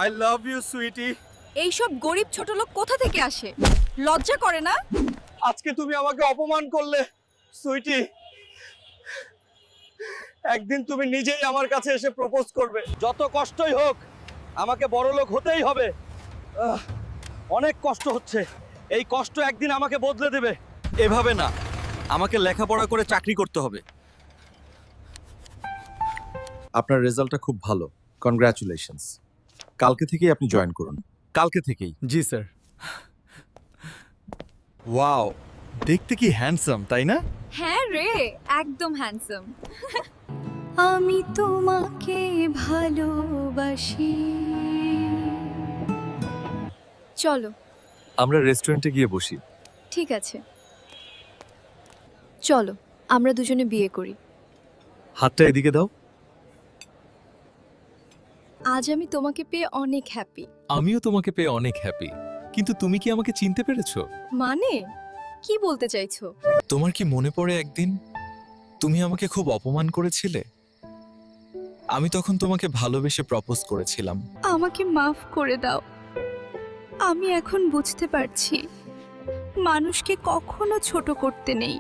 I love you Sweety. এইসব গরিব ছোট লোক কোথা থেকে আসে? লজ্জা করে না? আজকে তুমি আমাকে অপমান করলে সুইটি। একদিন তুমি নিজেই আমার কাছে এসে প্রপোজ করবে, যত কষ্টই হোক আমাকে বড়লোক হতেই হবে। অনেক কষ্ট হচ্ছে, এই কষ্ট একদিন আমাকে বদলে দেবে। এভাবে না, আমাকে লেখাপড়া করে চাকরি করতে হবে। আপনার রেজাল্টটা খুব ভালো, কনগ্রাচুলেশনস। কালকে থেকেই আপনি জয়েন করুন। কালকে থেকেই। জি স্যার। ওয়াও, দেখতে কি হ্যান্ডসাম, তাই না? হ্যাঁ রে, একদম হ্যান্ডসাম। আমি তোমাকে ভালোবাসি। চলো আমরা রেস্টুরেন্টে গিয়ে বসি। ঠিক আছে, চলো আমরা দুজনে বিয়ে করি। হাতটা এদিকে দাও। আজ আমি তোমাকে পেয়ে অনেক হ্যাপি। আমিও তোমাকে পেয়ে অনেক হ্যাপি, কিন্তু তুমি কি আমাকে চিনতে পেরেছো? মানে কি বলতে চাইছো? তোমার কি মনে পড়ে একদিন তুমি আমাকে খুব অপমান করেছিলে? আমি তখন তোমাকে ভালোবেসে প্রপোজ করেছিলাম। আমাকে মাফ করে দাও। আমি এখন বুঝতে পারছি মানুষকে কখনো ছোট করতে নেই।